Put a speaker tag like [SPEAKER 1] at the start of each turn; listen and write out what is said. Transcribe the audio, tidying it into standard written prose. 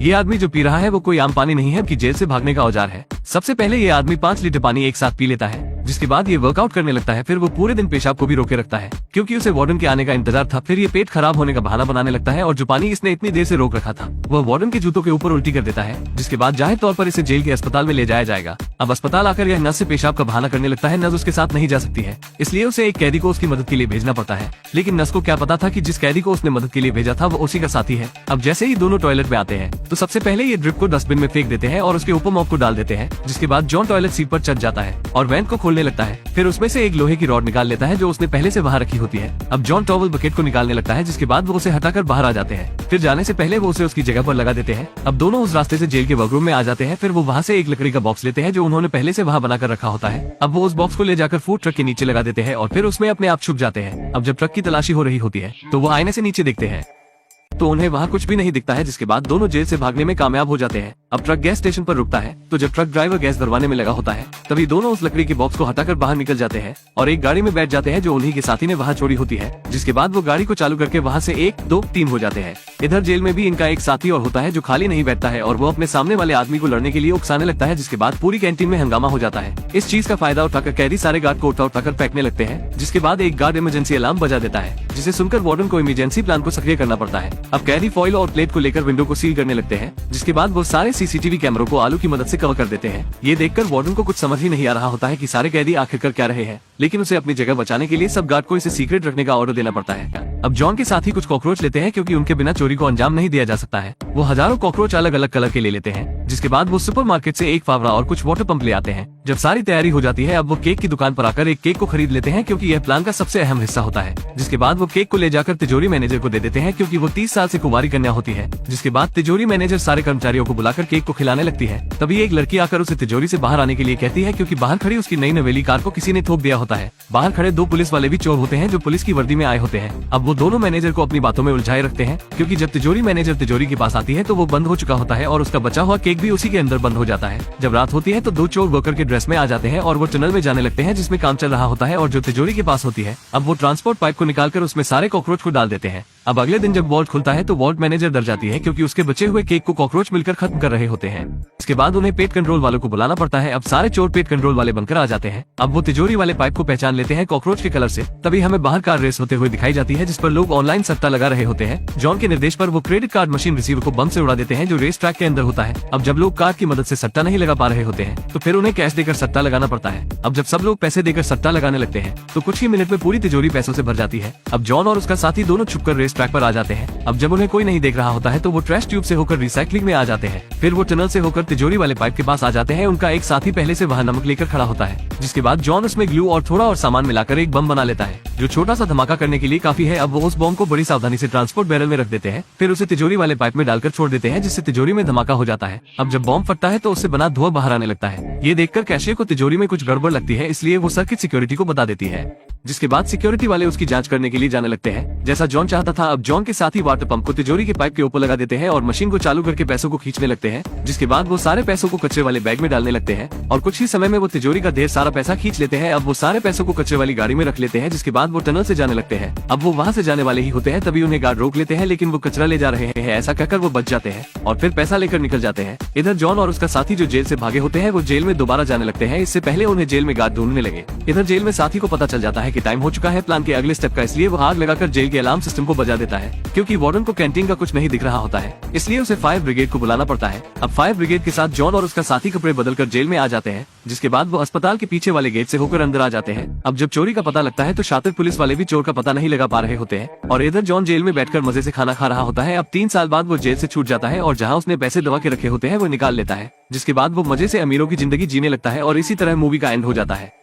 [SPEAKER 1] ये आदमी जो पी रहा है वो कोई आम पानी नहीं है कि जेल से भागने का औजार है। सबसे पहले ये आदमी 5 लीटर पानी एक साथ पी लेता है, जिसके बाद ये वर्कआउट करने लगता है। फिर वो पूरे दिन पेशाब को भी रोके रखता है क्योंकि उसे वार्डन के आने का इंतजार था। फिर ये पेट खराब होने का बहाना बनाने लगता है और जो पानी इसने इतनी देर से रोक रखा था वह वार्डन के जूतों के ऊपर उल्टी कर देता है, जिसके बाद जाहिर तौर पर इसे जेल के अस्पताल में ले जाया जाएगा। अब अस्पताल आकर यह नर्स से पेशाब का बहाना करने लगता है। नर्स उसके साथ नहीं जा सकती है, इसलिए उसे एक कैदी को उसकी मदद के लिए भेजना पड़ता है। लेकिन नर्स को क्या पता था कि जिस कैदी को उसने मदद के लिए भेजा था वो उसी का साथी है। अब जैसे ही दोनों टॉयलेट में आते हैं तो सबसे पहले ये ड्रिप को डस्टबिन में फेंक देते हैं और उसके ऊपर मॉप को डाल देते हैं, जिसके बाद जॉन टॉयलेट सीट पर चढ़ जाता है और वेंट को खोलने लगता है। फिर उसमें से एक लोहे की रॉड निकाल लेता है जो उसने पहले से वहाँ रखी होती है। अब जॉन टॉवल बकेट को निकालने लगता है, जिसके बाद वो उसे हटाकर बाहर आ जाते हैं। फिर जाने से पहले वो उसे उसकी जगह पर लगा देते हैं। अब दोनों उस रास्ते से जेल के वर्करूम में आ जाते हैं। फिर वो वहाँ से एक लकड़ी का बॉक्स लेते हैं जो उन्होंने पहले से वहाँ बनाकर रखा होता है। अब वो उस बॉक्स को ले जाकर फूड ट्रक के नीचे लगा देते हैं और फिर उसमें अपने आप छुप जाते हैं। अब जब ट्रक की तलाशी हो रही होती है तो वो आईने से नीचे देखते हैं तो उन्हें वहाँ कुछ भी नहीं दिखता है, जिसके बाद दोनों जेल से भागने में कामयाब हो जाते हैं। अब ट्रक गैस स्टेशन पर रुकता है तो जब ट्रक ड्राइवर गैस भरवाने में लगा होता है तभी दोनों उस लकड़ी के बॉक्स को हटाकर बाहर निकल जाते हैं और एक गाड़ी में बैठ जाते हैं जो उन्हीं के साथी ने वहाँ छोड़ी होती है। जिसके बाद वो गाड़ी को चालू करके वहाँ से 1, 2, 3 हो जाते हैं। इधर जेल में भी इनका एक साथी और होता है जो खाली नहीं बैठता है और वो अपने सामने वाले आदमी को लड़ने के लिए उकसाने लगता है, जिसके बाद पूरी कैंटीन में हंगामा हो जाता है। इस चीज का फायदा उठाकर कैदी सारे गार्ड को उठाकर फेंकने लगते हैं, जिसके बाद एक गार्ड इमरजेंसी अलार्म बजा देता है, जिसे सुनकर वार्डन को इमरजेंसी प्लान को सक्रिय करना पड़ता है। अब कैदी फॉइल और प्लेट को लेकर विंडो को सील करने लगते हैं, जिसके बाद वो सारे सीसीटीवी कैमरों को आलू की मदद से कवर कर देते हैं। ये देखकर वार्डन को कुछ समझ ही नहीं आ रहा होता है कि सारे कैदी आखिर कर क्या रहे हैं, लेकिन उसे अपनी जगह बचाने के लिए सब गार्ड को इसे सीक्रेट रखने का ऑर्डर देना पड़ता है। अब जॉन के साथ ही कुछ कॉकरोच लेते हैं क्योंकि उनके बिना चोरी को अंजाम नहीं दिया जा सकता है। वो हजारों कॉकरोच अलग अलग कलर के ले लेते हैं, जिसके बाद वो सुपरमार्केट से एक फावड़ा और कुछ वाटर पंप ले आते हैं। जब सारी तैयारी हो जाती है अब वो केक की दुकान पर आकर एक केक को खरीद लेते हैं क्योंकि यह प्लान का सबसे अहम हिस्सा होता है। जिसके बाद वो केक को ले जाकर तिजोरी मैनेजर को दे देते हैं क्योंकि वो 30 साल से कुंवारी कन्या होती है। जिसके बाद तिजोरी मैनेजर सारे कर्मचारियों को बुलाकर केक को खिलाने लगती है। तभी एक लड़की आकर उसे तिजोरी से बाहर आने के लिए कहती है क्योंकि बाहर खड़ी उसकी नई नवेली कार को किसी ने ठोक दिया होता है। बाहर खड़े 2 पुलिस वाले भी चोर होते हैं जो पुलिस की वर्दी में आए होते हैं। अब वो दोनों मैनेजर को अपनी बातों में उलझाए रखते हैं क्योंकि जब तिजोरी मैनेजर तिजोरी के पास आती है तो वो बंद हो चुका होता है और उसका बचा हुआ केक भी उसी के अंदर बंद हो जाता है। जब रात होती है तो 2 चोर वर्कर के ड्रेस में आ जाते हैं और वो टनल में जाने लगते हैं जिसमें काम चल रहा होता है और जो तिजोरी के पास होती है। अब वो ट्रांसपोर्ट पाइप को निकालकर उसमें सारे कॉकरोच को डाल देते हैं। अब अगले दिन जब वॉल्ट खुलता है तो वॉल्ट मैनेजर डर जाती है क्योंकि उसके बचे हुए केक को कॉकरोच मिलकर खत्म कर रहे होते हैं। इसके बाद उन्हें पेट कंट्रोल वालों को बुलाना पड़ता है। अब सारे चोर पेट कंट्रोल वाले बनकर आ जाते हैं। अब वो तिजोरी वाले पाइप को पहचान लेते हैं कॉकरोच के कलर से। तभी हमें बाहर कार रेस होते हुए दिखाई जाती है जिस पर लोग ऑनलाइन सट्टा लगा रहे होते हैं। जॉन के निर्देश पर वो क्रेडिट कार्ड मशीन रिसीवर को बम से उड़ा देते हैं जो रेस ट्रैक के अंदर होता है। अब जब लोग कार की मदद से सट्टा नहीं लगा पा रहे होते हैं तो फिर उन्हें कैश देकर सट्टा लगाना पड़ता है। अब जब सब लोग पैसे देकर सट्टा लगाने लगते हैं तो कुछ ही मिनट में पूरी तिजोरी पैसों से भर जाती है। अब जॉन और उसका साथी दोनों छुपकर रेस ट्रैक पर आ जाते हैं। अब जब उन्हें कोई नहीं देख रहा होता है तो वो ट्रैश ट्यूब से होकर रिसाइकलिंग में आ जाते हैं। फिर वो टनल से होकर तिजोरी वाले पाइप के पास आ जाते हैं। उनका एक साथी पहले से वहाँ नमक लेकर खड़ा होता है, जिसके बाद जॉन उसमें ग्लू और थोड़ा और सामान मिलाकर एक बम बना लेता है जो छोटा सा धमाका करने के लिए काफी है। अब वो उस बम को बड़ी सावधानी से ट्रांसपोर्ट बैरल में रख देते हैं, फिर उसे तिजोरी वाले पाइप में डालकर छोड़ देते हैं जिससे तिजोरी में धमाका हो जाता है। अब जब बम फटता है तो उससे बना धुआं बाहर आने लगता है। ये देखकर कैशियर को तिजोरी में कुछ गड़बड़ लगती है, इसलिए वो सर्किट सिक्योरिटी को बता देती है। जिसके बाद सिक्योरिटी वाले उसकी जांच करने के लिए जाने लगते हैं जैसा जॉन चाहता था। अब जॉन के साथ ही वाटर पंप को तिजोरी के पाइप के ऊपर लगा देते हैं और मशीन को चालू करके पैसों को खींचने लगते हैं। जिसके बाद वो सारे पैसों को कचरे वाले बैग में डालने लगते हैं और कुछ ही समय में वो तिजोरी का ढेर सारा पैसा खींच लेते हैं। अब वो सारे पैसों को कचरे वाली गाड़ी में रख लेते हैं, जिसके बाद वो टनल से जाने लगते हैं। अब वो वहाँ से जाने वाले ही होते हैं तभी उन्हें गार्ड रोक लेते हैं, लेकिन वो कचरा ले जा रहे हैं ऐसा कहकर वो बच जाते हैं और फिर पैसा लेकर निकल जाते हैं। इधर जॉन और उसका साथी जो जेल से भागे होते हैं वो जेल में दोबारा जाने लगते हैं। इससे पहले उन्हें जेल में गार्ड ढूंढने लगे। इधर जेल में साथी को पता चल जाता है कि टाइम हो चुका है प्लान के अगले स्टेप का, इसलिए वो आग लगाकर जेल के अलार्म सिस्टम को बजा देता है। क्योंकि वार्डन को कैंटीन का कुछ नहीं दिख रहा होता है इसलिए उसे फायर ब्रिगेड को बुलाना पड़ता है। अब फायर ब्रिगेड के साथ जॉन और उसका साथी कपड़े बदलकर जेल में आ जाते हैं, जिसके बाद वो अस्पताल के पीछे वाले गेट से होकर अंदर आ जाते हैं। अब जब चोरी का पता लगता है तो शातिर पुलिस वाले भी चोर का पता नहीं लगा पा रहे होते हैं और इधर जॉन जेल में बैठकर मजे से खाना खा रहा होता है। अब 3 साल बाद वो जेल से छूट जाता है और जहाँ उसने पैसे दबा के रखे होते हैं वो निकाल लेता है, जिसके बाद वो मजे से अमीरों की जिंदगी जीने लगता है और इसी तरह मूवी का एंड हो जाता है।